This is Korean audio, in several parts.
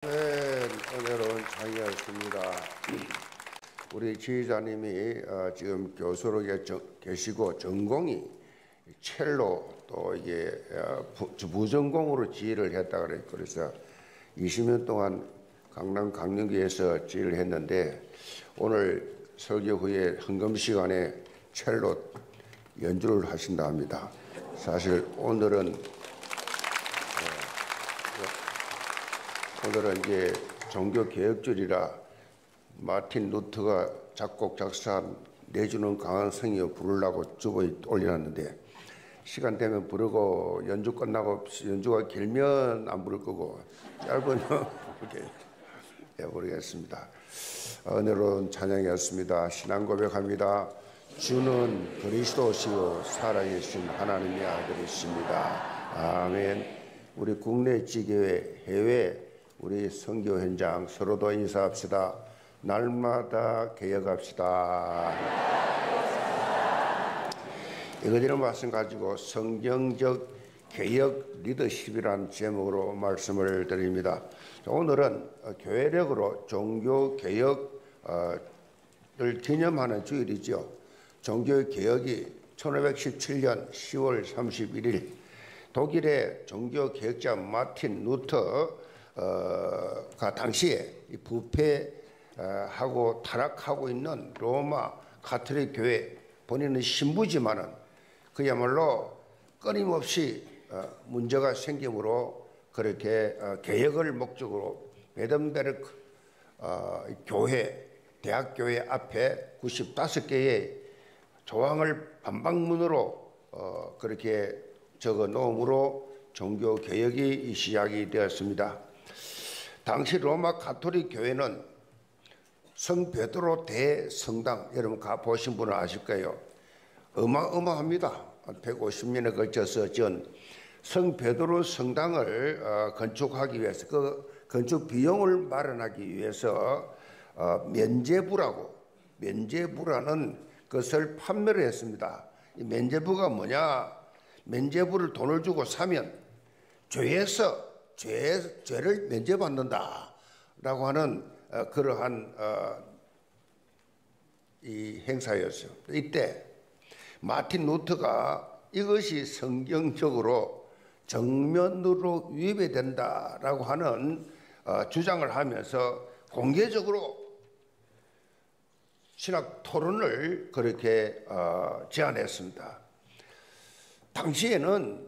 네, 오늘은 창의였습니다. 우리 지휘자님이 지금 교수로 계시고 전공이 첼로 또 이게 부전공으로 지휘를 했다 그랬고 그래서 20년 동안 강남 강릉교에서 지휘를 했는데 오늘 설교 후에 헌금 시간에 첼로 연주를 하신다 합니다. 사실 오늘은 이제 종교 개혁절이라 마틴 루터가 작곡 작사한 내주는 강한 성이여 부르려고 주보에 올려놨는데 시간 되면 부르고 연주 끝나고 연주가 길면 안 부를 거고 짧으면 이렇게 해버리겠습니다. 오늘은 찬양이었습니다. 신앙 고백합니다. 주는 그리스도시요 살아계신 하나님의 아들이십니다. 아멘. 우리 국내 지교회 해외 우리 선교 현장 서로도 인사합시다. 날마다 개혁합시다. 이거저런 말씀 가지고 성경적 개혁 리더십이라는 제목으로 말씀을 드립니다. 오늘은 교회력으로 종교 개혁을 기념하는 주일이죠. 종교 개혁이 1517년 10월 31일 독일의 종교 개혁자 마틴 루터 가 당시에 부패하고 타락하고 있는 로마 가톨릭 교회 본인은 신부지만은 그야말로 끊임없이 문제가 생기므로 그렇게 개혁을 목적으로 베덴베르크 교회 대학교회 앞에 95개의 조항을 반박문으로 그렇게 적어 놓음으로 종교 개혁이 시작이 되었습니다. 당시 로마 가톨릭 교회는 성 베드로 대성당, 여러분 가보신 분은 아실 거예요. 어마어마합니다. 150년에 걸쳐서 전 성 베드로 성당을 건축하기 위해서 그 건축 비용을 마련하기 위해서 면제부라는 것을 판매를 했습니다. 이 면제부가 뭐냐? 면제부를 돈을 주고 사면 죄를 면제받는다라고 하는 그러한 이 행사였어요. 이때 마틴 루터가 이것이 성경적으로 정면으로 위배이 된다라고 하는 주장을 하면서 공개적으로 신학 토론을 그렇게 제안했습니다. 당시에는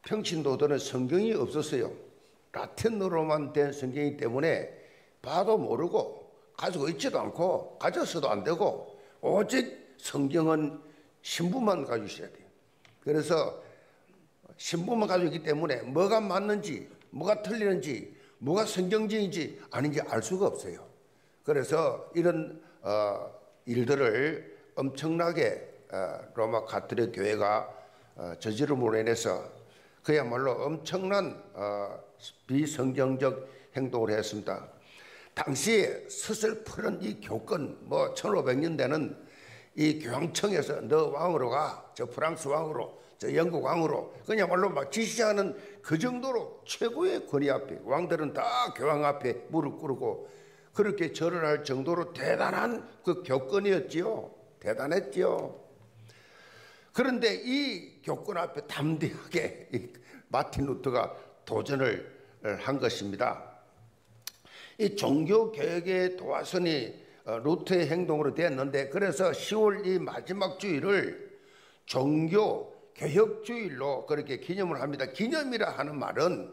평신도들은 성경이 없었어요. 라틴어로만 된 성경이기 때문에 봐도 모르고 가지고 있지도 않고 가졌어도 안 되고 오직 성경은 신부만 가지고 있어야 돼요. 그래서 신부만 가지고 있기 때문에 뭐가 맞는지 뭐가 틀리는지 뭐가 성경적인지 아닌지 알 수가 없어요. 그래서 이런 일들을 엄청나게 로마 가톨릭 교회가 저지름으로 인해서 그야말로 엄청난 비성경적 행동을 했습니다. 당시에 서슬푸른 이 교권 1500년대는 이 교황청에서 너 왕으로 가, 저 프랑스 왕으로, 저 영국 왕으로 그야말로 막 지시하는 그 정도로 최고의 권위 앞에 왕들은 다 교황 앞에 무릎 꿇고 그렇게 절을 할 정도로 대단한 그 교권이었지요. 대단했지요. 그런데 이 교권 앞에 담대하게 마틴 루터가 도전을 한 것입니다. 이 종교개혁의 도화선이 루터의 행동으로 되었는데 그래서 10월 이 마지막 주일을 종교개혁주일로 그렇게 기념을 합니다. 기념이라 하는 말은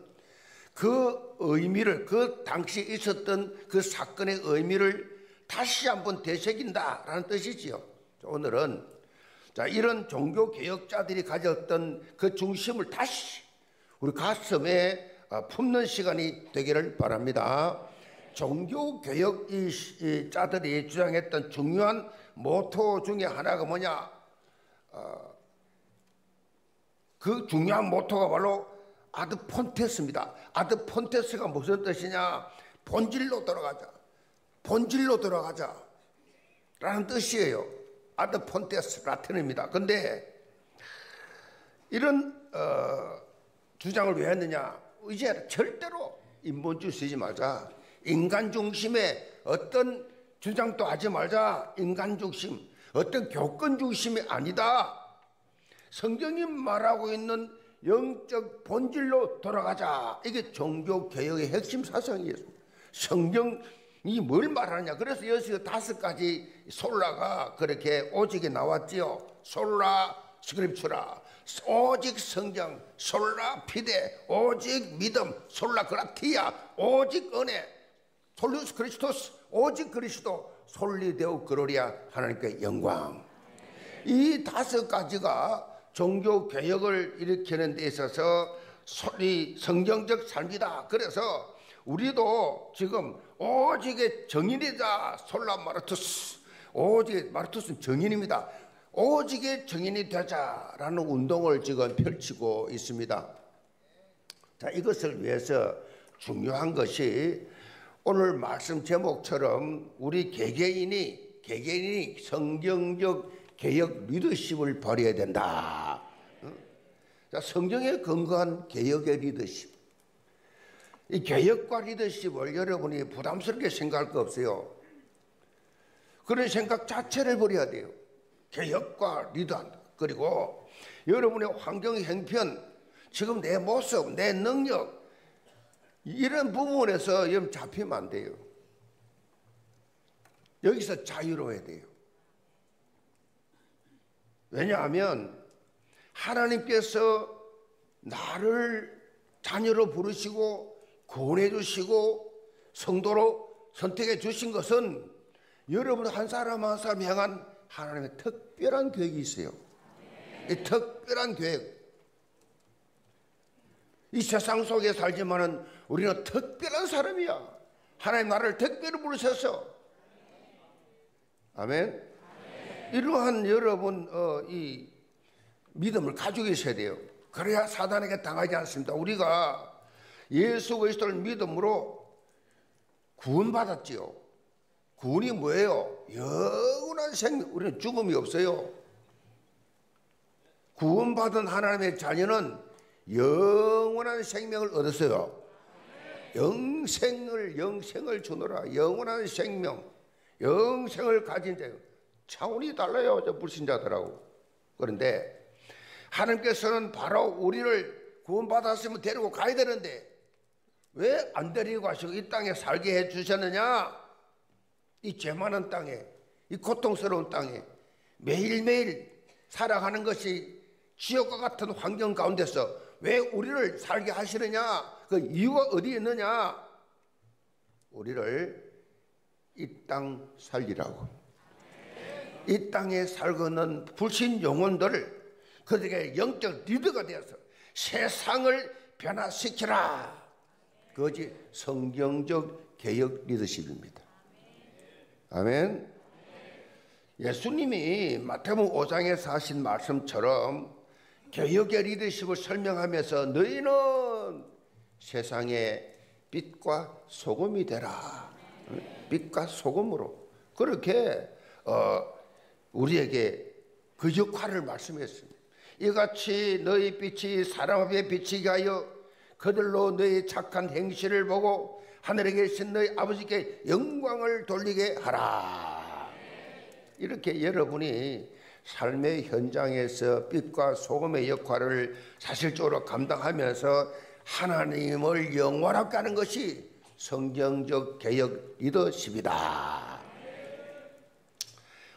그 의미를 그 당시 있었던 그 사건의 의미를 다시 한번 되새긴다라는 뜻이지요. 오늘은 이런 종교개혁자들이 가졌던 그 중심을 다시 우리 가슴에 품는 시간이 되기를 바랍니다. 종교개혁자들이 주장했던 중요한 모토 중에 하나가 뭐냐? 그 중요한 모토가 바로 아드 폰테스입니다. 아드 폰테스가 무슨 뜻이냐? 본질로 돌아가자. 본질로 돌아가자. 라는 뜻이에요. 아드 폰테스 라틴어입니다. 근데 이런 주장을 왜 했느냐? 이제 절대로 인본주의 쓰지 말자. 인간 중심의 어떤 주장도 하지 말자. 인간 중심, 어떤 교권 중심이 아니다. 성경이 말하고 있는 영적 본질로 돌아가자. 이게 종교개혁의 핵심 사상이에요. 성경이 뭘 말하냐. 그래서 여기서 5가지 솔라가 그렇게 오직에 나왔지요. 솔라 스크립추라, 오직 성경, 솔라 피데, 오직 믿음, 솔라 그라티아, 오직 은혜, 솔루스 크리스토스, 오직 그리스도, 솔리데오 그로리아, 하나님께 영광. 이 5가지가 종교 개혁을 일으키는 데 있어서 성경적 삶이다. 그래서 우리도 지금 오직의 정인이다. 솔라 마르투스, 오직 마르투스는 정인입니다. 오직의 정인이 되자라는 운동을 지금 펼치고 있습니다. 자, 이것을 위해서 중요한 것이 오늘 말씀 제목처럼 우리 개개인이 성경적 개혁 리더십을 발휘해야 된다. 자, 성경에 근거한 개혁의 리더십. 이 개혁과 리더십을 여러분이 부담스럽게 생각할 거 없어요. 그런 생각 자체를 버려야 돼요. 개혁과 리더한다. 그리고 여러분의 환경, 형편, 지금 내 모습, 내 능력, 이런 부분에서 잡히면 안 돼요. 여기서 자유로워야 돼요. 왜냐하면 하나님께서 나를 자녀로 부르시고 구원해 주시고 성도로 선택해 주신 것은 여러분 한 사람 한 사람 향한 하나님의 특별한 계획이 있어요. 이 특별한 계획. 이 세상 속에 살지만은 우리는 특별한 사람이야. 하나님 나를 특별히 부르셔서. 아멘. 이러한 여러분 이 믿음을 가지고 계셔야 돼요. 그래야 사단에게 당하지 않습니다. 우리가 예수 그리스도를 믿음으로 구원받았지요. 구원이 뭐예요? 영원한 생명. 우리는 죽음이 없어요. 구원받은 하나님의 자녀는 영원한 생명을 얻었어요. 영생을 주노라. 영원한 생명, 영생을 가진 자요. 차원이 달라요, 저 불신자들하고. 그런데 하나님께서는 바로 우리를 구원받았으면 데리고 가야 되는데 왜 안 데리고 가시고 이 땅에 살게 해주셨느냐? 이 죄 많은 땅에, 이 고통스러운 땅에 매일매일 살아가는 것이 지옥과 같은 환경 가운데서 왜 우리를 살게 하시느냐? 그 이유가 어디에 있느냐? 우리를 이 땅 살리라고. 이 땅에 살고 있는 불신 영혼들을 그들에게 영적 리더가 되어서 세상을 변화시키라. 그것이 성경적 개혁 리더십입니다. 아멘. 예수님이 마태복음 5장에서 하신 말씀처럼 개혁의 리더십을 설명하면서 너희는 세상의 빛과 소금이 되라. 빛과 소금으로 그렇게 우리에게 그 역할을 말씀했습니다. 이같이 너희 빛이 사람 앞에 비치게 하여 그들로 너희 착한 행실을 보고 하늘에 계신 너희 아버지께 영광을 돌리게 하라. 이렇게 여러분이 삶의 현장에서 빛과 소금의 역할을 사실적으로 감당하면서 하나님을 영원하게 하는 것이 성경적 개혁 리더십이다.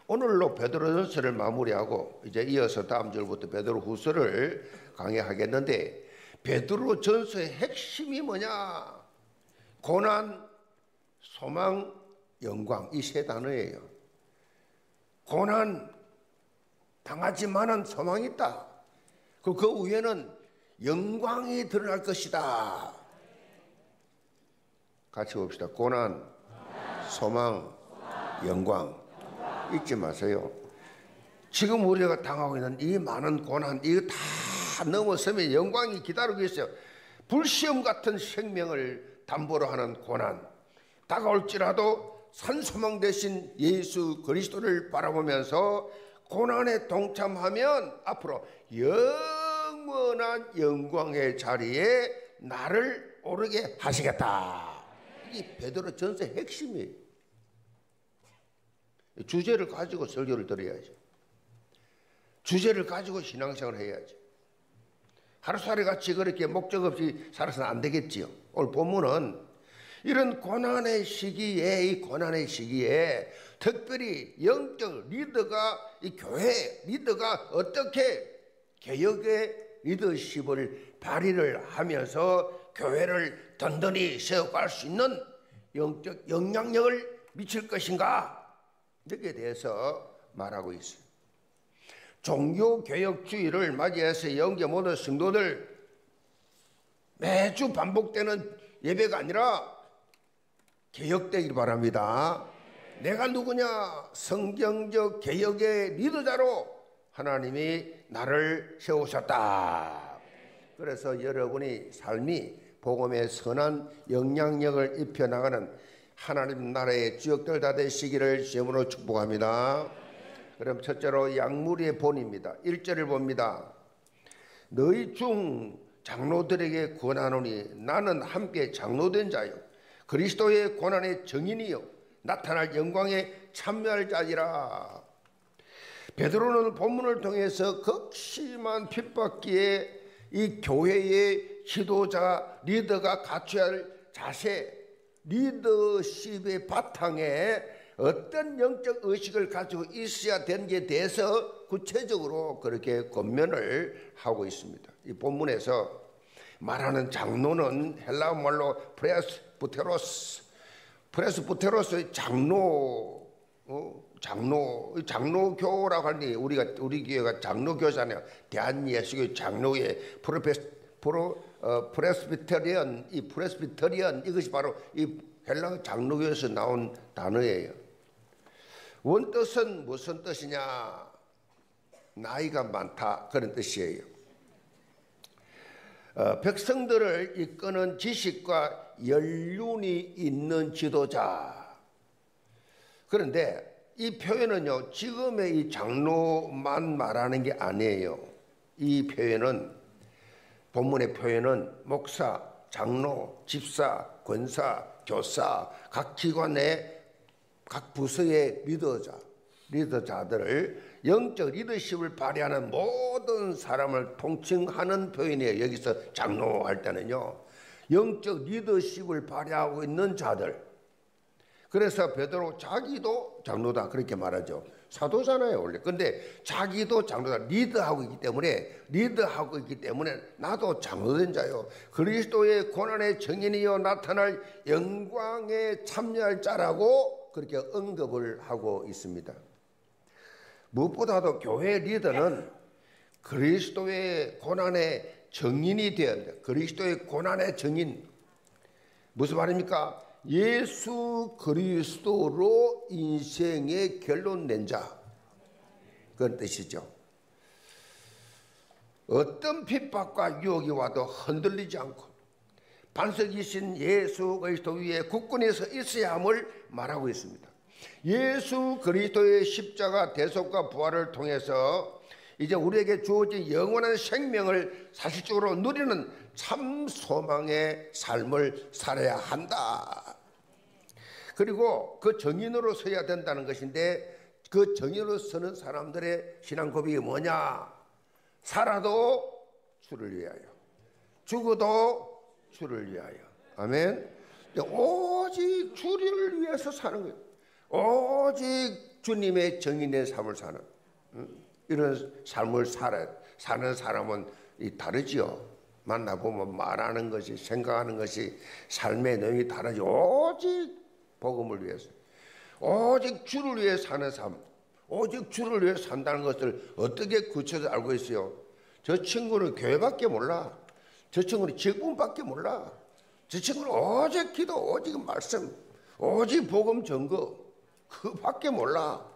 오늘로 베드로전서를 마무리하고 이제 이어서 다음 절부터 베드로후서를 강의하겠는데, 베드로전서의 핵심이 뭐냐? 고난, 소망, 영광, 이 세 단어예요. 고난 당하지만은 소망이 있다. 그 위에는 영광이 드러날 것이다. 같이 봅시다. 고난, 소망, 영광. 잊지 마세요. 지금 우리가 당하고 있는 이 많은 고난, 이거 다 넘어서면 영광이 기다리고 있어요. 불시험 같은 생명을 담보로 하는 고난, 다가올지라도 산소망 대신 예수 그리스도를 바라보면서 고난에 동참하면 앞으로 영원한 영광의 자리에 나를 오르게 하시겠다. 이게 베드로 전서의 핵심이에요. 주제를 가지고 설교를 드려야지. 주제를 가지고 신앙생활을 해야지. 하루살이 같이 그렇게 목적 없이 살아서는 안 되겠지요. 오늘 본문은 이런 고난의 시기에, 이 고난의 시기에 특별히 영적 리더가, 이 교회 리더가 어떻게 개혁의 리더십을 발휘를 하면서 교회를 든든히 세워갈 수 있는 영적 영향력을 미칠 것인가, 여기에 대해서 말하고 있어요. 종교개혁주의를 맞이해서 영계 모든 성도들 매주 반복되는 예배가 아니라 개혁되길 바랍니다. 내가 누구냐? 성경적 개혁의 리더자로 하나님이 나를 세우셨다. 그래서 여러분이 삶이 복음의 선한 영향력을 입혀나가는 하나님 나라의 주역들 다 되시기를 주님으로 축복합니다. 그럼 첫째로 양무리의 본입니다. 1절을 봅니다. 너희 중 장로들에게 권하노니 나는 함께 장로된 자요 그리스도의 고난의 증인이요 나타날 영광에 참여할 자니라. 베드로는 본문을 통해서 극심한 핍박기에 이 교회의 지도자 리더가 갖춰야 할 자세, 리더십의 바탕에 어떤 영적 의식을 가지고 있어야 되는지에 대해서 구체적으로 그렇게 권면을 하고 있습니다. 이 본문에서 말하는 장로는 헬라어 말로 프레스부테로스의 장로교라고 하니 우리 교회가 장로교잖아요. 대한예수교 장로회 프레스비테리언, 이 프레스비테리언 이것이 바로 이 헬라어 장로교에서 나온 단어예요. 원뜻은 무슨 뜻이냐? 나이가 많다, 그런 뜻이에요. 백성들을 이끄는 지식과 연륜이 있는 지도자. 그런데 이 표현은요, 지금의 이 장로만 말하는 게 아니에요. 이 표현은, 본문의 표현은 목사, 장로, 집사, 권사, 교사, 각 기관의 각 부서의 리더자들을 영적 리더십을 발휘하는 모든 사람을 통칭하는 표현이에요. 여기서 장로할 때는요, 영적 리더십을 발휘하고 있는 자들. 그래서 베드로 자기도 장로다 그렇게 말하죠. 사도잖아요 원래. 근데 자기도 장로다, 리드하고 있기 때문에 나도 장로된 자요 그리스도의 고난의 증인이요 나타날 영광에 참여할 자라고 그렇게 언급을 하고 있습니다. 무엇보다도 교회 리더는 그리스도의 고난의 증인이 되어야 합니다. 그리스도의 고난의 증인, 무슨 말입니까? 예수 그리스도로 인생의 결론 낸 자, 그런 뜻이죠. 어떤 핍박과 유혹이 와도 흔들리지 않고 반석이신 예수 그리스도 위에 굳건히 서 있어야 함을 말하고 있습니다. 예수 그리스도의 십자가 대속과 부활을 통해서 이제 우리에게 주어진 영원한 생명을 사실적으로 누리는 참 소망의 삶을 살아야 한다. 그리고 그 정인으로 서야 된다는 것인데, 그 정인으로 서는 사람들의 신앙 고백이 뭐냐? 살아도 주를 위하여, 죽어도 주를 위하여. 아멘. 오직 주를 위해서 사는 거예요. 오직 주님의 정인의 삶을 사는, 이런 삶을 사는 사람은 다르지요. 만나보면 말하는 것이, 생각하는 것이, 삶의 내용이 다르죠. 오직 복음을 위해서, 오직 주를 위해 사는 삶, 오직 주를 위해 산다는 것을 어떻게 구체적으로 알고 있어요? 저 친구는 교회밖에 몰라. 저 친구는 직분밖에 몰라. 저 친구는 오직 기도, 오직 말씀, 오직 복음 전거, 그밖에 몰라.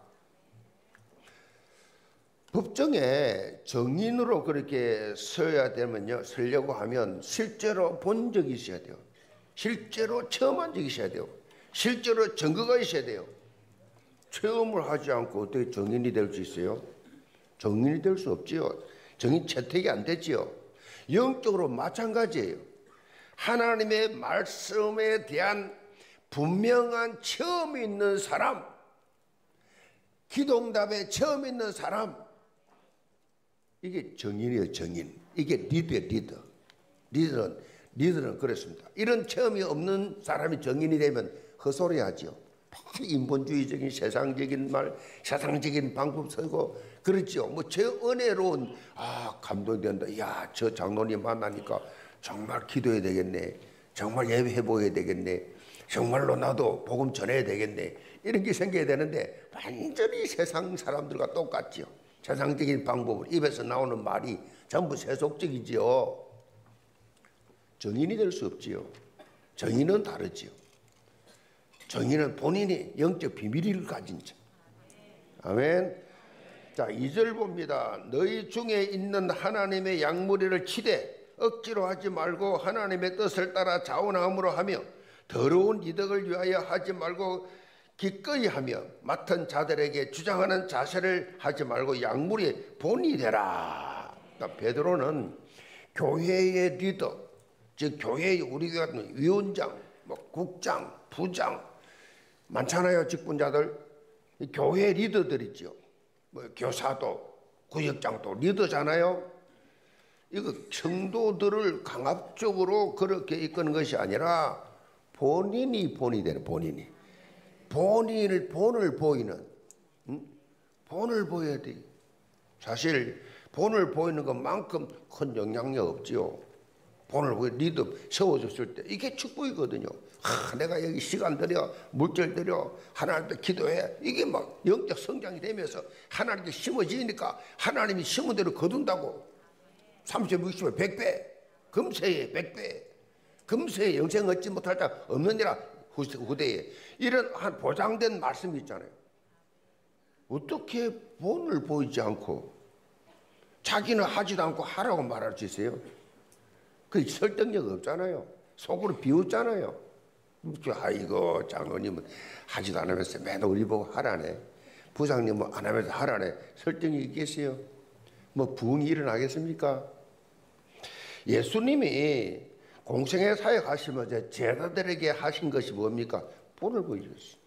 법정에 정인으로 그렇게 서야 되면요, 서려고 하면 실제로 본 적이 있어야 돼요. 실제로 체험한 적이 있어야 돼요. 실제로 증거가 있어야 돼요. 체험을 하지 않고 어떻게 정인이 될 수 있어요? 정인이 될 수 없지요. 정인 채택이 안 되지요. 영적으로 마찬가지예요. 하나님의 말씀에 대한 분명한 체험이 있는 사람, 기도응답에 체험이 있는 사람, 이게 정인이에요. 정인. 이게 리더예요. 리더는 그렇습니다. 이런 체험이 없는 사람이 정인이 되면 헛소리 하죠. 인본주의적인 세상적인 말, 세상적인 방법 쓰고 그렇죠. 뭐 제 은혜로운 감동된다. 야, 저 장로님 만나니까 정말 기도해야 되겠네. 정말 예배해 보여야 되겠네. 정말로 나도 복음 전해야 되겠네. 이런 게 생겨야 되는데 완전히 세상 사람들과 똑같죠. 세상적인 방법을 입에서 나오는 말이 전부 세속적이지요. 정인이 될 수 없지요. 정인은 다르지요. 정인은 본인이 영적 비밀을 가진 자. 아멘. 자, 2절 봅니다. 너희 중에 있는 하나님의 양무리를 치되 억지로 하지 말고 하나님의 뜻을 따라 자원함으로 하며 더러운 이득을 위하여 하지 말고 기꺼이 하며 맡은 자들에게 주장하는 자세를 하지 말고 양무리의 본이 되라. 그러니까 베드로는 교회의 리더, 즉 교회의 우리 교회 같은 위원장, 국장, 부장 많잖아요. 직분자들. 교회 리더들 있죠. 교사도 구역장도 리더잖아요. 이거 성도들을 강압적으로 그렇게 이끄는 것이 아니라 본인이 본이 되는, 본을 보이는, 본을 보여야 돼. 사실 본을 보이는 것만큼 큰 영향력 없지요. 본을 보여 리더 세워줬을 때 이게 축복이거든요. 내가 여기 시간 들여, 물질 들여, 하나님께 기도해. 이게 막 영적 성장이 되면서 하나님께 심어지니까 하나님이 심은 대로 거둔다고. 30, 60에 100배, 금세에 100배, 금세에 영생 얻지 못할 자 없느니라. 후대에 이런 한 보장된 말씀이 있잖아요. 어떻게 본을 보이지 않고 자기는 하지도 않고 하라고 말할 수 있어요? 그 설득력 없잖아요. 속으로 비웃잖아요. 아이고 장로님은 하지도 않으면서 맨날 우리 보고 하라네. 부장님은 안 하면서 하라네. 설득이 있겠어요? 뭐 부흥이 일어나겠습니까? 예수님이 공생의 사역하시면서 제자들에게 하신 것이 뭡니까? 본을 보여주셨어요.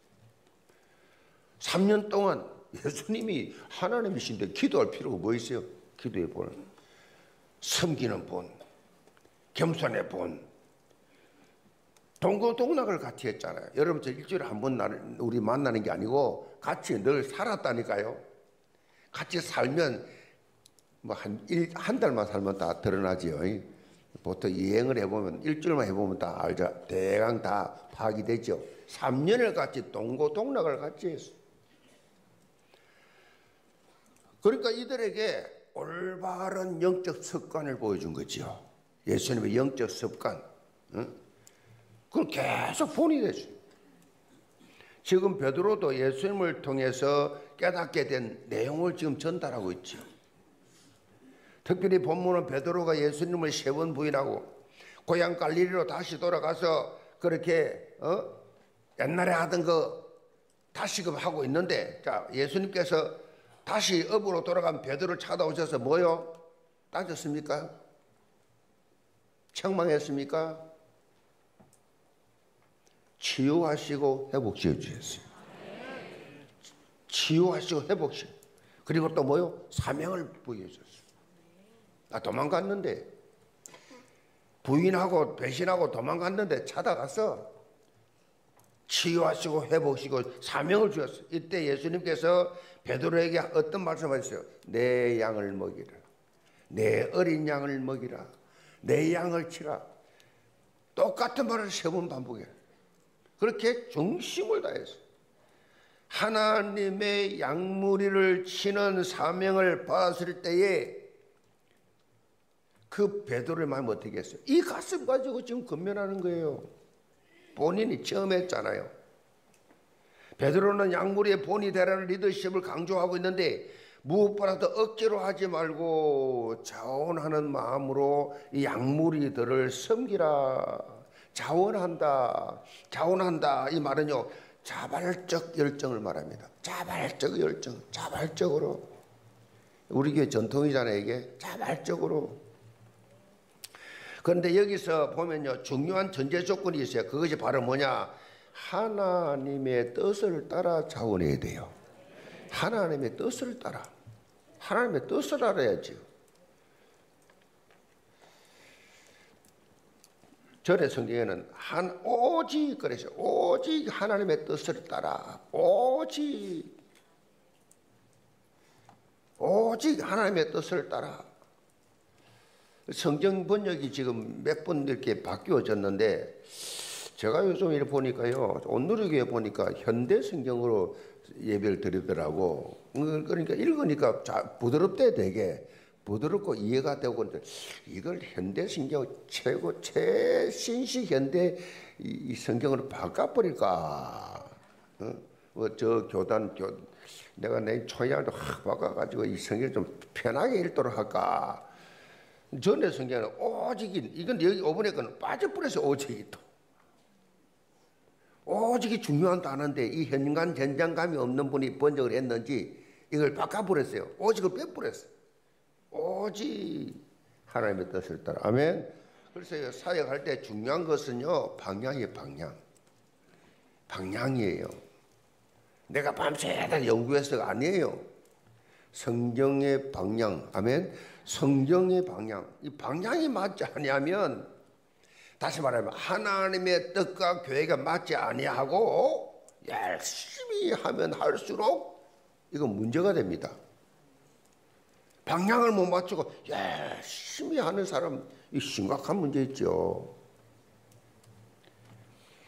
3년 동안 예수님이 하나님이신데 기도할 필요가 뭐 있어요? 기도의 본, 섬기는 본, 겸손의 본, 동고동락을 같이 했잖아요. 여러분 저 일주일에 한 번 우리 만나는 게 아니고 같이 늘 살았다니까요. 같이 살면 뭐 한 달만 살면 다 드러나지요. 보통 여행을 해보면 일주일만 해보면 다 알죠. 대강 다 파악이 되죠. 3년을 같이 동고동락을 같이 했어요. 그러니까 이들에게 올바른 영적 습관을 보여준 거죠. 예수님의 영적 습관. 그건 계속 본이 됐어요. 지금 베드로도 예수님을 통해서 깨닫게 된 내용을 지금 전달하고 있죠. 특별히 본문은 베드로가 예수님을 3번 부인하고 고향 갈릴리로 다시 돌아가서 그렇게 옛날에 하던 거 다시금 하고 있는데, 자, 예수님께서 다시 업으로 돌아간 베드로를 찾아오셔서 뭐요? 따졌습니까? 책망했습니까? 치유하시고 회복시켜 주셨어요. 치유하시고 회복시켜. 그리고 또 뭐요? 사명을 부여해 줬어요. 도망갔는데, 부인하고 배신하고 도망갔는데 찾아가서 치유하시고 회복시키고 사명을 주셨어요. 이때 예수님께서 베드로에게 어떤 말씀을 하셨어요? 내 양을 먹이라. 내 어린 양을 먹이라. 내 양을 치라. 똑같은 말을 3번 반복해요. 그렇게 정심을 다했어요. 하나님의 양무리를 치는 사명을 받았을 때에 그 베드로의 마음이 어떻게 했어요? 이 가슴 가지고 지금 건면하는 거예요. 본인이 처음 했잖아요. 베드로는 양무리의 본이 되라는 리더십을 강조하고 있는데 무엇보다도 억지로 하지 말고 자원하는 마음으로 이 양무리들을 섬기라. 자원한다. 자원한다. 이 말은요, 자발적 열정을 말합니다. 자발적 열정. 자발적으로. 우리 교회 전통이잖아요, 이게. 자발적으로. 그런데 여기서 보면요, 중요한 전제 조건이 있어요. 그것이 바로 뭐냐? 하나님의 뜻을 따라 자원해야 돼요. 하나님의 뜻을 따라. 하나님의 뜻을 알아야죠. 전에 성경에는 오직 그래서 오직 하나님의 뜻을 따라 오직 하나님의 뜻을 따라. 성경 번역이 지금 몇 번 이렇게 바뀌어졌는데 제가 요즘 이렇게 보니까요, 온누리교회 보니까 현대 성경으로 예배를 드리더라고. 그러니까 읽으니까 부드럽대. 되게 부드럽고 이해가 되고, 이걸 현대 성경 최고 최신식 현대 이 성경으로 바꿔버릴까? 저 교단 내가 내 초양도 바꿔가지고 이 성경을 좀 편하게 읽도록 할까? 전에 성경은 오직이, 이건 여기 5번에 거는 빠져버려서 오직이 또. 오직이 중요한 단어인데 이 현관 현장감이 없는 분이 번역을 했는지 이걸 바꿔버렸어요. 오직을 빼버렸어요. 오직 하나님의 뜻을 따라. 아멘. 그래서 사역할 때 중요한 것은요, 방향이에요. 방향이에요. 내가 밤새다 연구해서가 아니에요. 성경의 방향. 아멘. 성경의 방향. 이 방향이 맞지 아니하면, 다시 말하면 하나님의 뜻과 교회가 맞지 아니하고 열심히 하면 할수록 이건 문제가 됩니다. 방향을 못 맞추고 열심히 하는 사람, 이 심각한 문제 있죠.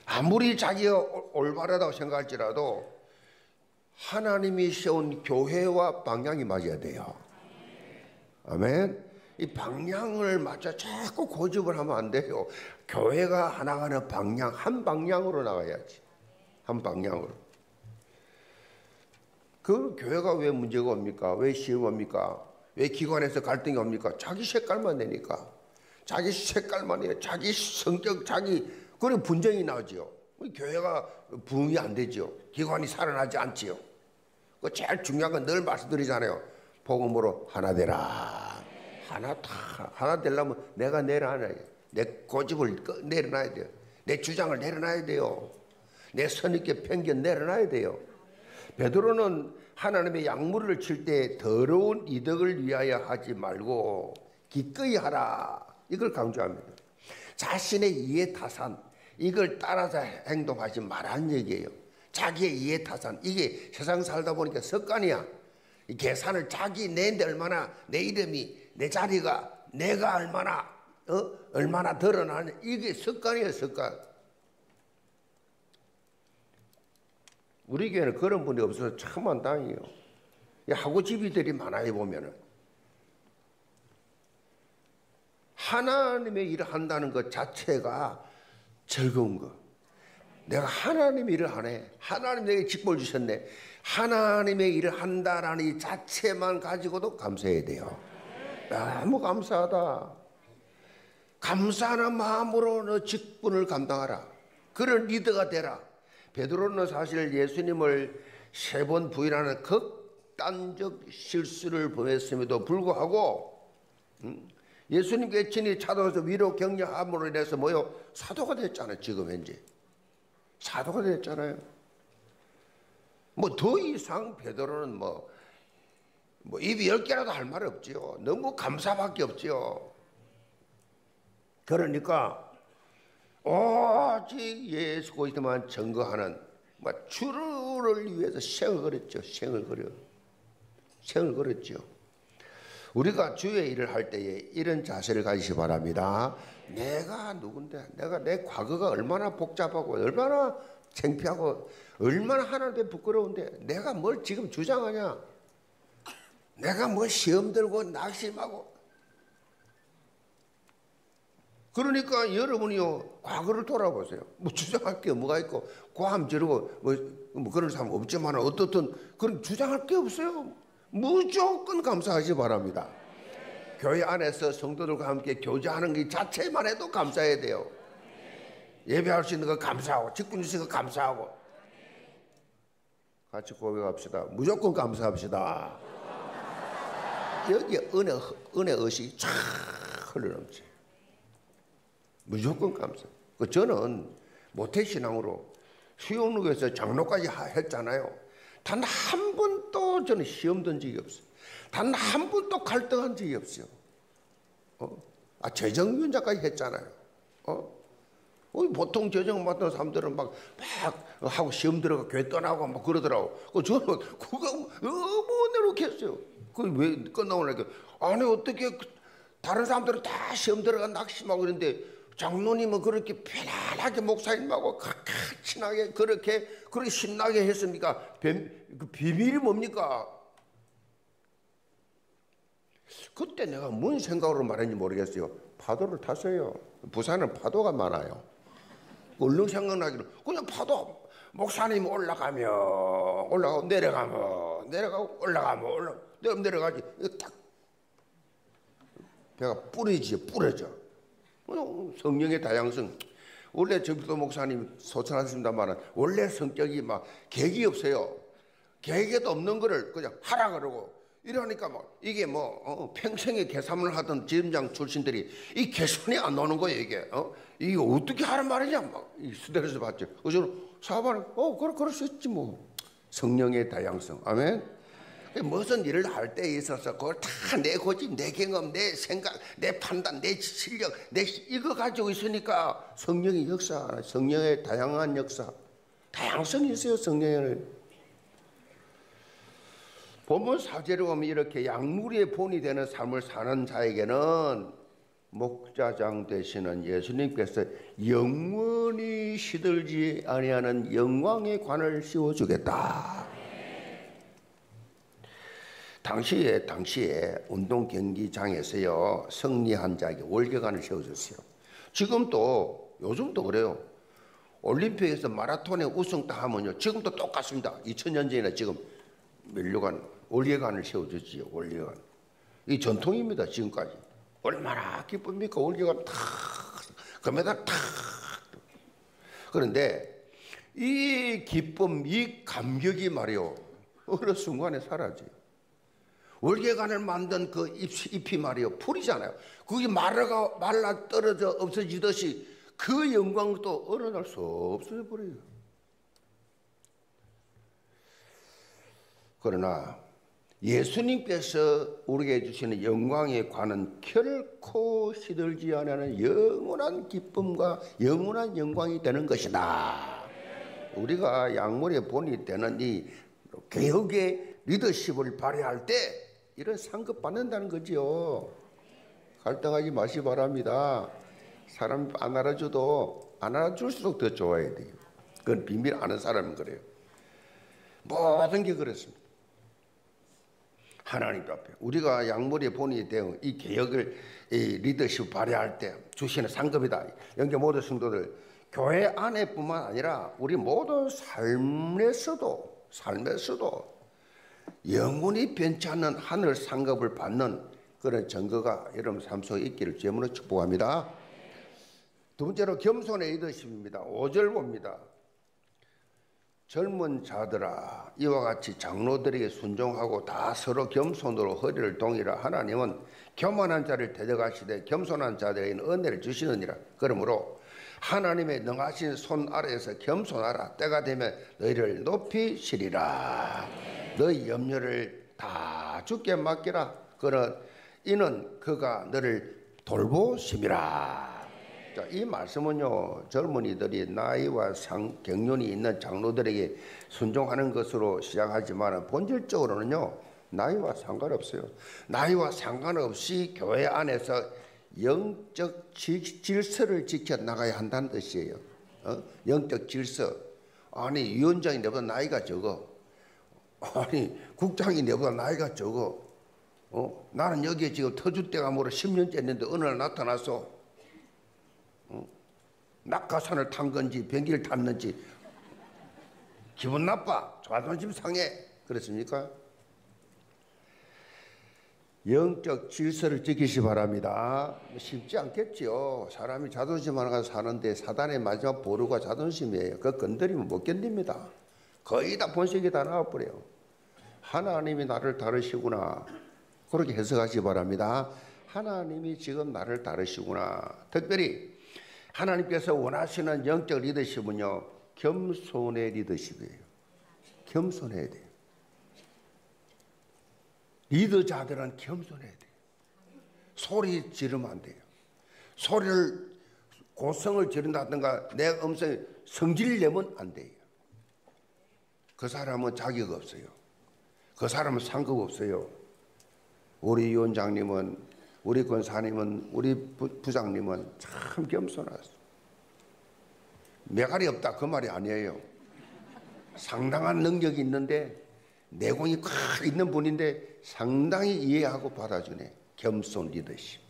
아무리 자기가 올바르다고 생각할지라도 하나님이 세운 교회와 방향이 맞아야 돼요. 아멘. 이 방향을 맞춰 자꾸 고집을 하면 안 돼요. 교회가 나가는 방향, 한 방향으로 나가야지. 한 방향으로. 그 교회가 왜 문제가 옵니까? 왜 시험 옵니까? 왜 기관에서 갈등이 옵니까? 자기 색깔만 내니까. 자기 색깔만 내요. 자기 성격, 그리고 분쟁이 나오죠. 교회가 부흥이 안 되죠. 기관이 살아나지 않지요. 그 제일 중요한 건 늘 말씀드리잖아요. 복음으로 하나 되라. 하나 되려면 내가 내려놔야 돼요. 내 고집을 내려놔야 돼요. 내 주장을 내려놔야 돼요. 내 선입견 편견 내려놔야 돼요. 베드로는 하나님의 약물을 칠 때 더러운 이득을 위하여 하지 말고 기꺼이 하라. 이걸 강조합니다. 자신의 이해타산, 이걸 따라서 행동하지 말라는 얘기예요. 자기의 이해타산, 이게 세상 살다 보니까 습관이야. 이 계산을 내 얼마나, 내 이름이, 내 자리가, 내가 얼마나 드러나는, 이게 습관이에요, 습관. 우리 교회는 그런 분이 없어서 참 안당해요. 하고집이들이 많아요, 보면은. 하나님의 일을 한다는 것 자체가 즐거운 거. 내가 하나님의 일을 하네. 하나님 내게 직분을 주셨네. 하나님의 일을 한다라는 이 자체만 가지고도 감사해야 돼요. 너무 감사하다. 감사하는 마음으로 너 직분을 감당하라. 그런 리더가 되라. 베드로는 사실 예수님을 3번 부인하는 극단적 실수를 범했음에도 불구하고 예수님께 친히 찾아와서 위로 격려함으로 인해서 사도가 됐잖아요. 지금 현재 사도가 됐잖아요. 더 이상 베드로는 입이 10개라도 할 말 없지요. 너무 감사밖에 없지요. 그러니까 오직 예수 그리스도만 증거하는 주를 위해서 생을 걸었죠. 생을 걸었죠. 우리가 주의 일을 할 때에 이런 자세를 가지시 바랍니다. 내가 누군데, 내가 내 과거가 얼마나 복잡하고 얼마나 창피하고 얼마나 하나님께 부끄러운데 내가 뭘 지금 주장하냐, 내가 뭐 시험 들고 낙심하고. 그러니까 여러분이요, 과거를 돌아보세요. 주장할 게 뭐가 있고 고함 지르고 그런 사람 없지만 어떻든 그런 주장할 게 없어요. 무조건 감사하시 바랍니다. 교회 안에서 성도들과 함께 교제하는 것 자체만 해도 감사해야 돼요. 예배할 수 있는 거 감사하고, 직분 주신 거 감사하고. 같이 고백합시다. 무조건 감사합시다. 여기에 은혜 의식이 쫙 흘러넘치. 무조건 감사. 저는 모태신앙으로 수영록에서 장로까지 했잖아요. 단 한 번도 저는 시험 든 적이 없어요. 단 한 번도 갈등한 적이 없어요. 재정위원장까지 했잖아요. 보통 재정 맡은 사람들은 막 하고 시험 들어가 교회 떠나고 막 그러더라고. 저는 그거 너무 내놓겠어요. 그 왜 끝나오니까 아니 어떻게 다른 사람들은 다 시험 들어가 낙심하고 그러는데 장로님은 그렇게 편안하게 목사님하고 친하게 그렇게 신나게 했습니까? 그 비밀이 뭡니까? 그때 내가 뭔 생각으로 말했는지 모르겠어요. 파도를 탔어요. 부산은 파도가 많아요. 얼른 생각나기로 그냥 파도. 목사님 올라가고 내려가고 내려가지. 딱 배가 부러져. 성령의 다양성. 원래 정필도 목사님 소천하셨습니다만 원래 성격이 막 계획이 없어요. 계획에도 없는 거를 그냥 하라 그러고 이러니까 막 이게 평생에 계산을 하던 지점장 출신들이 이 계산이 안 나오는 거예요. 이게 어떻게 하란 말이냐 막 스트레스 받죠. 그래서 사업하는 그럴 수 있지 뭐. 성령의 다양성. 아멘. 무슨 일을 할 때 있어서 그걸 다 내 고집, 내 경험, 내 생각, 내 판단, 내 실력, 이거 가지고 있으니까 성령의 역사, 성령의 다양한 역사, 다양성이 있어요. 성령에는. 본문 4절에 보면 이렇게 양무리의 본이 되는 삶을 사는 자에게는 목자장 되시는 예수님께서 영원히 시들지 아니하는 영광의 관을 씌워주겠다. 당시에 운동 경기장에서요 승리한 자에게 월계관을 세워줬어요. 지금도 요즘도 그래요. 올림픽에서 마라톤에 우승 다 하면요 지금도 똑같습니다. 2000년 전이나 지금 면류관 월계관을 세워줬지요. 월계관 이 전통입니다. 지금까지 얼마나 기쁩니까? 월계관 탁 금메달 탁. 그런데 이 기쁨, 이 감격이 말이요 어느 순간에 사라져요. 월계관을 만든 그 잎이 말이요 풀이잖아요. 그게 말라 떨어져 없어지듯이 그 영광도 어느 날 수 없어져 버려요. 그러나 예수님께서 우리에게 주시는 영광의 관은 결코 시들지 않는 영원한 기쁨과 영원한 영광이 되는 것이다. 우리가 양물의 본이 되는 이 개혁의 리더십을 발휘할 때 이런 상급 받는다는 거지요. 갈등하지 마시 바랍니다. 사람 안 알아줘도 안 알아줄수록 더 좋아야 돼요. 그건 비밀 아는 사람은 그래요. 모든 게 그렇습니다. 하나님 앞에 우리가 양물의 본이 되어 이 개혁을 이 리더십 발휘할 때 주시는 상급이다. 영계 모든 성도들 교회 안에뿐만 아니라 우리 모든 삶에서도 영원히 변치 않는 하늘 상급을 받는 그런 증거가 여러분 삶 속에 있기를 주님으로 축복합니다. 두 번째로 겸손의 리더십입니다. 5절 봅니다. 젊은 자들아 이와 같이 장로들에게 순종하고 다 서로 겸손으로 허리를 동이라. 하나님은 교만한 자를 대적하시되 겸손한 자들에게는 은혜를 주시느니라. 그러므로 하나님의 능하신 손 아래에서 겸손하라. 때가 되면 너희를 높이시리라. 너희 염려를 다 주께 맡기라. 이는 그가 너를 돌보심이라. 자, 이 말씀은요 젊은이들이 나이와 경륜이 있는 장로들에게 순종하는 것으로 시작하지만 본질적으로는요 나이와 상관없어요. 나이와 상관없이 교회 안에서 영적 질서를 지켜나가야 한다는 뜻이에요. 영적 질서. 아니 위원장이 내보다 나이가 적어. 아니 국장이 내보다 나이가 적어. 나는 여기에 지금 터줏대가 뭐로 10년째 했는데 어느 날 나타나서 낙하산을 탄 건지 비행기를 탔는지 기분 나빠. 자존심 상해. 그렇습니까? 영적 질서를 지키시 바랍니다. 쉽지 않겠지요. 사람이 자존심 하나가 사는데 사단의 마지막 보루가 자존심이에요. 그거 건드리면 못 견딥니다. 거의 다 본색이 다 나와버려요. 하나님이 나를 다루시구나. 그렇게 해석하시 바랍니다. 하나님이 지금 나를 다루시구나. 특별히 하나님께서 원하시는 영적 리더십은요, 겸손의 리더십이에요. 겸손해야 돼요. 리더자들은 겸손해야 돼요. 소리 지르면 안 돼요. 소리를 고성을 지른다든가 내 음성에 성질 내면 안 돼요. 그 사람은 자격 없어요. 그 사람은 상급 없어요. 우리 위원장님은, 우리 권사님은, 우리 부장님은 참 겸손하세요. 매갈이 없다 그 말이 아니에요. 상당한 능력이 있는데 내공이 꽉 있는 분인데 상당히 이해하고 받아주네. 겸손 리더십.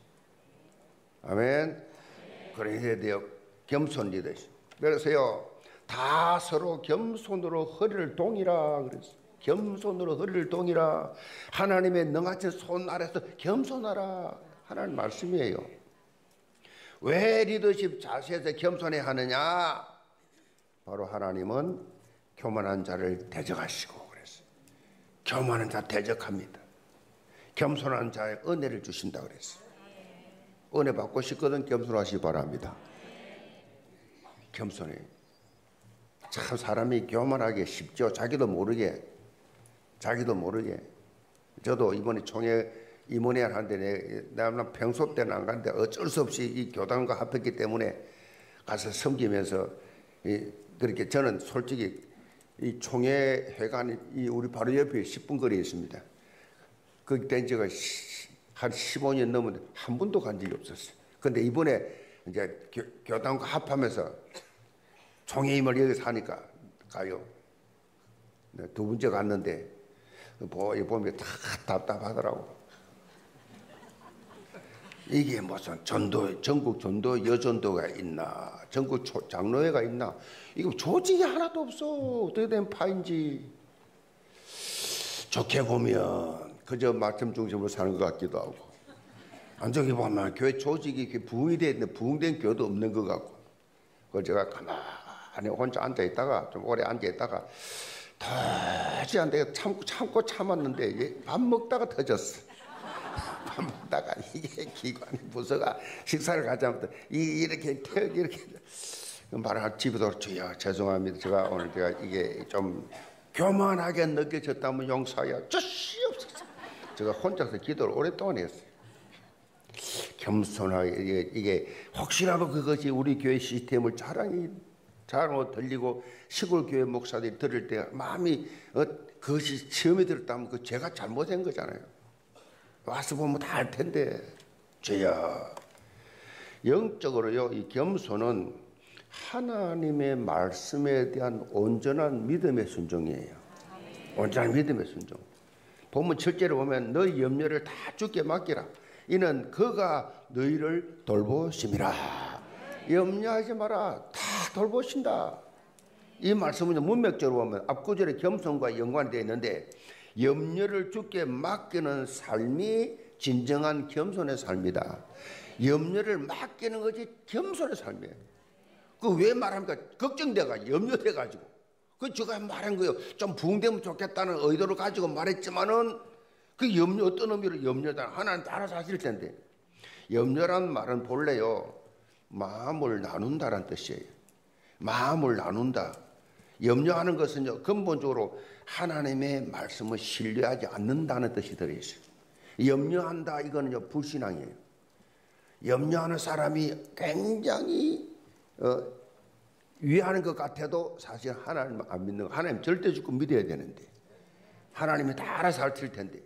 아멘. 그래야 돼요. 겸손 리더십. 그래서요, 다 서로 겸손으로 허리를 동이라 그랬어요. 겸손으로 허리를 동이라. 하나님의 능하신 손 아래서 겸손하라 하나님 말씀이에요. 왜 리더십 자세에서 겸손해야 하느냐? 바로 하나님은 교만한 자를 대적하시고 그랬어요. 교만한 자 대적합니다. 겸손한 자의 은혜를 주신다 그랬어요. 은혜 받고 싶거든 겸손하시기 바랍니다. 겸손해. 참 사람이 교만하기 쉽죠. 자기도 모르게. 저도 이번에 총회 임원회를 하는데 내가 평소 때는 안 갔는데 어쩔 수 없이 이 교단과 합했기 때문에 가서 섬기면서 그렇게 저는 솔직히 이 총회 회관이 우리 바로 옆에 10분 거리에 있습니다. 거기 된 지가 한 15년 넘었는데 한 번도 간 적이 없었어요. 근데 이번에 이제 교단과 합하면서 총회임을 여기서 하니까 가요. 두 번째 갔는데 보면 다 답답하더라고. 이게 무슨 전도, 전국 전도 여전도가 있나, 전국 장로회가 있나, 이거 조직이 하나도 없어. 어떻게 된 파인지. 좋게 보면 그저 말씀 중심으로 사는 것 같기도 하고, 안 좋게 보면 교회 조직이 부흥이 돼 있는데 부흥된 교회도 없는 것 같고. 그걸 제가 가만히 혼자 앉아 있다가, 좀 오래 앉아 있다가 도저히 안 되게 참고 참았는데 밥 먹다가 터졌어. 밥 먹다가 이게 기관이 부서가 식사를 가자마자 이렇게 말을 집에도 주여 죄송합니다. 제가 오늘 이게 좀 교만하게 느껴졌다면 용서하여 주시옵소서. 제가 혼자서 기도를 오랫동안 했어요. 겸손하게 이게 혹시라도 그것이 우리 교회 시스템을 자랑으로 들리고 시골 교회 목사들이 들을 때 마음이 그것이 처음에 들었다면 그 제가 잘못한 거잖아요. 와서 보면 다 알 텐데. 주여. 영적으로요, 이 겸손은 하나님의 말씀에 대한 온전한 믿음의 순종이에요. 온전한 믿음의 순종. 본문 7절에 보면 너희 염려를 다 주께 맡기라. 이는 그가 너희를 돌보심이라. 염려하지 마라. 다 돌보신다. 이 말씀은 문맥적으로 보면 앞구절에 겸손과 연관이 되어 있는데 염려를 주께 맡기는 삶이 진정한 겸손의 삶이다. 염려를 맡기는 것이 겸손의 삶이에요. 그 왜 말합니까? 걱정돼가 염려돼가지고. 그 제가 말한 거예요. 좀 부흥되면 좋겠다는 의도를 가지고 말했지만은 그 염려 어떤 의미로 염려다 하나님 알아서 하실 텐데. 염려란 말은 본래요 마음을 나눈다라는 뜻이에요. 마음을 나눈다. 염려하는 것은요 근본적으로 하나님의 말씀을 신뢰하지 않는다는 뜻이 들어있어요. 염려한다 이거는요 불신앙이에요. 염려하는 사람이 굉장히 위하는 것 같아도 사실 하나님 안 믿는 거. 하나님 절대 주고 믿어야 되는데 하나님이 다 알아서 할 텐데.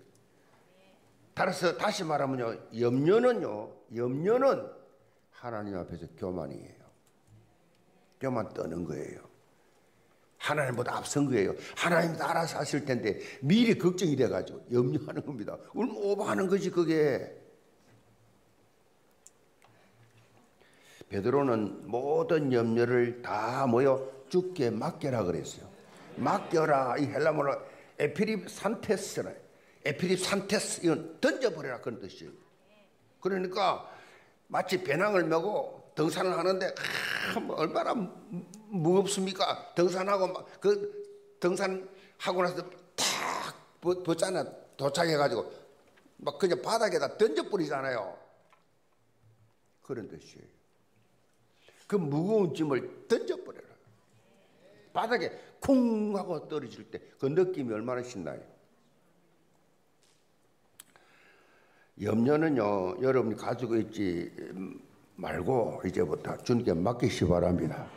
따라서 다시 말하면요 염려는 하나님 앞에서 교만이에요. 교만 떠는 거예요. 하나님보다 앞선 거예요. 하나님이 다 알아서 하실 텐데 미리 걱정이 돼가지고 염려하는 겁니다. 얼마 오버하는 거지 그게. 베드로는 모든 염려를 다 모여 주께 맡겨라 그랬어요. 맡겨라. 이 헬라어로 에피립산테스라. 에피립산테스 이건 던져버려라 그런 뜻이에요. 그러니까 마치 배낭을 메고 등산을 하는데 얼마나 무겁습니까? 등산하고 그 등산하고 나서 탁 벗잖아. 도착해가지고 막 그냥 바닥에다 던져버리잖아요. 그런 뜻이에요. 그 무거운 짐을 던져버려라. 바닥에 쿵 하고 떨어질 때 그 느낌이 얼마나 신나요. 염려는요, 여러분이 가지고 있지 말고 이제부터 주님께 맡기시 바랍니다.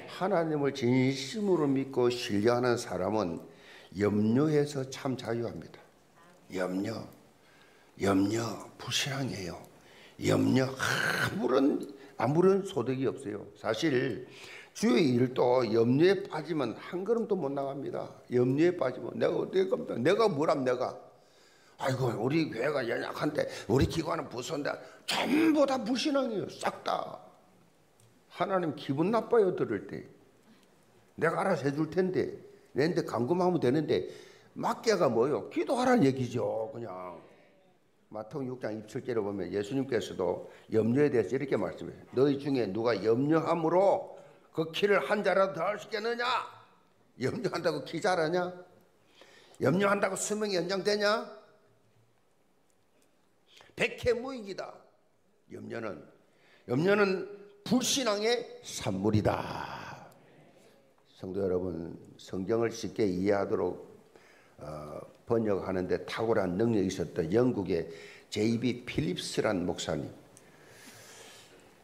하나님을 진심으로 믿고 신뢰하는 사람은 염려에서 참 자유합니다. 염려 불신앙이에요. 염려 아무런 소득이 없어요. 사실 주의 일도 염려에 빠지면 한 걸음도 못 나갑니다. 염려에 빠지면 내가 어떻게 겁니까? 내가 뭐람 내가. 아이고 우리 교회가 연약한데 우리 기관은 부서인데 전부 다 불신앙이에요. 싹 다. 하나님 기분 나빠요 들을 때. 내가 알아서 해줄 텐데 내한테 감금하면 되는데 맡겨가 뭐요? 기도하라는 얘기죠. 그냥 마태복음 6장 27절에 보면 예수님께서도 염려에 대해서 이렇게 말씀해요. 너희 중에 누가 염려함으로 그 키를 한 자라도 더 할 수 있겠느냐? 염려한다고 키 자라냐? 염려한다고 수명이 연장되냐? 백해무익이다. 염려는 불신앙의 산물이다. 성도 여러분, 성경을 쉽게 이해하도록 번역하는데 탁월한 능력이 있었던 영국의 J.B. 필립스란 목사님,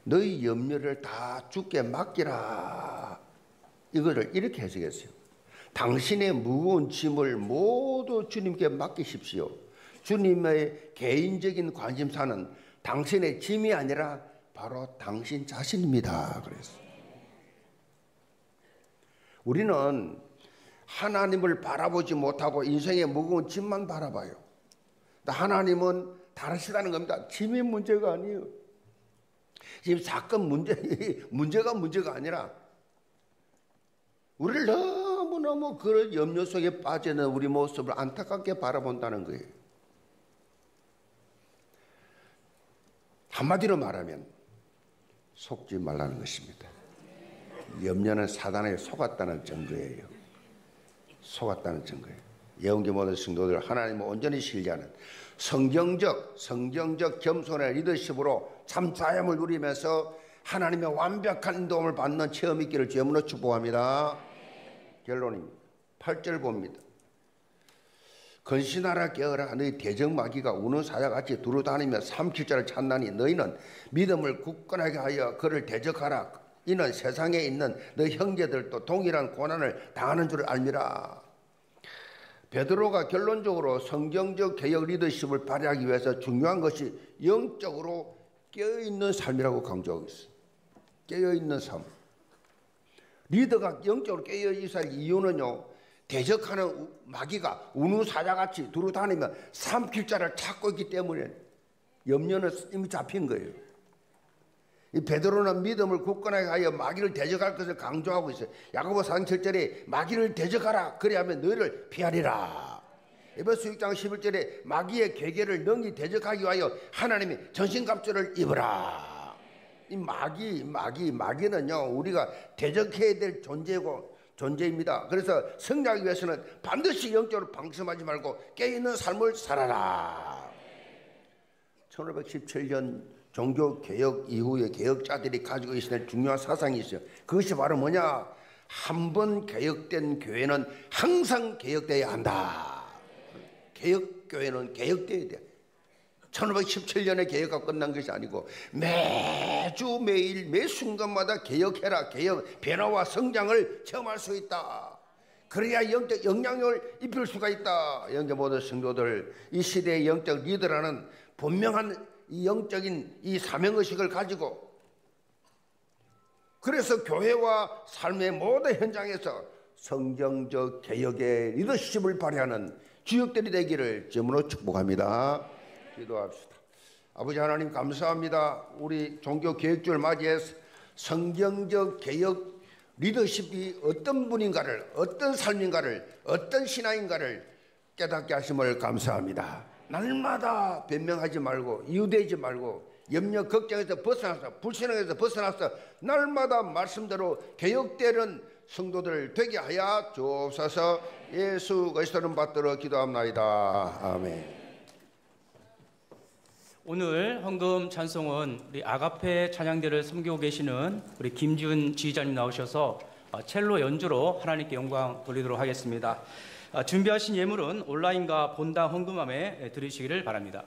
너희 염려를 다 주께 맡기라, 이거를 이렇게 해석했어요. 당신의 무거운 짐을 모두 주님께 맡기십시오. 주님의 개인적인 관심사는 당신의 짐이 아니라 바로 당신 자신입니다. 그랬어요. 우리는 하나님을 바라보지 못하고 인생의 무거운 짐만 바라봐요. 하나님은 다르시다는 겁니다. 짐이 문제가 아니에요. 지금 사건 문제가 아니라 우리를 너무너무 그런 염려 속에 빠져있는 우리 모습을 안타깝게 바라본다는 거예요. 한마디로 말하면 속지 말라는 것입니다. 염려는 사단에 속았다는 증거예요. 속았다는 증거예요. 예언계 모든 성도들, 하나님을 온전히 신뢰하는 성경적 겸손의 리더십으로 참 자유함을 누리면서 하나님의 완벽한 인도함을 받는 체험 있기를 주님으로 축복합니다. 결론입니다. 8절 봅니다. 건신하라 깨어라. 너희 대적마귀가 우는 사자같이 두루다니며 삼킬 자를 찾나니 너희는 믿음을 굳건하게 하여 그를 대적하라. 이는 세상에 있는 너희 형제들도 동일한 고난을 당하는 줄 알미라. 베드로가 결론적으로 성경적 개혁 리더십을 발휘하기 위해서 중요한 것이 영적으로 깨어있는 삶이라고 강조하고 있어요. 깨어있는 삶. 리더가 영적으로 깨어있을 이유는요, 대적하는 마귀가 우는 사자같이 두루다니며 삼킬 자를 찾고 있기 때문에 염려는 이미 잡힌 거예요. 이 베드로는 믿음을 굳건하게 하여 마귀를 대적할 것을 강조하고 있어요. 야고보서 4장 7절에 마귀를 대적하라. 그리하면 너희를 피하리라. 에베소 6장 11절에 마귀의 계계를 능히 대적하기 위하여 하나님이 전신갑주를 입으라. 이 마귀는요, 우리가 대적해야 될 존재입니다. 그래서 승리하기 위해서는 반드시 영적으로 방심하지 말고 깨어있는 삶을 살아라. 1517년 종교개혁 이후에 개혁자들이 가지고 있는 중요한 사상이 있어요. 그것이 바로 뭐냐? 한 번 개혁된 교회는 항상 개혁되어야 한다. 개혁교회는 개혁되어야 돼. 1517년에 개혁가 끝난 것이 아니고 매주 매일 매 순간마다 개혁해라. 개혁 변화와 성장을 체험할 수 있다. 그래야 영적 영향력을 입힐 수가 있다. 영적 모든 성도들, 이 시대의 영적 리더라는 분명한 이 영적인 이 사명의식을 가지고, 그래서 교회와 삶의 모든 현장에서 성경적 개혁의 리더십을 발휘하는 주역들이 되기를 주님으로 축복합니다. 기도합시다. 아버지 하나님 감사합니다. 우리 종교개혁주를 맞이해서 성경적 개혁 리더십이 어떤 분인가를, 어떤 삶인가를, 어떤 신앙인가를 깨닫게 하심을 감사합니다. 날마다 변명하지 말고 이유되지 말고 염려 걱정에서 벗어나서 불신앙에서 벗어나서 날마다 말씀대로 개혁되는 성도들 되게 하여 주옵소서. 예수 그리스도는 받들어 기도합나이다. 아멘. 오늘 헌금 찬송은 우리 아가페 찬양대를 섬기고 계시는 우리 김지훈 지휘자님 나오셔서 첼로 연주로 하나님께 영광 돌리도록 하겠습니다. 준비하신 예물은 온라인과 본당 헌금함에 드리시기를 바랍니다.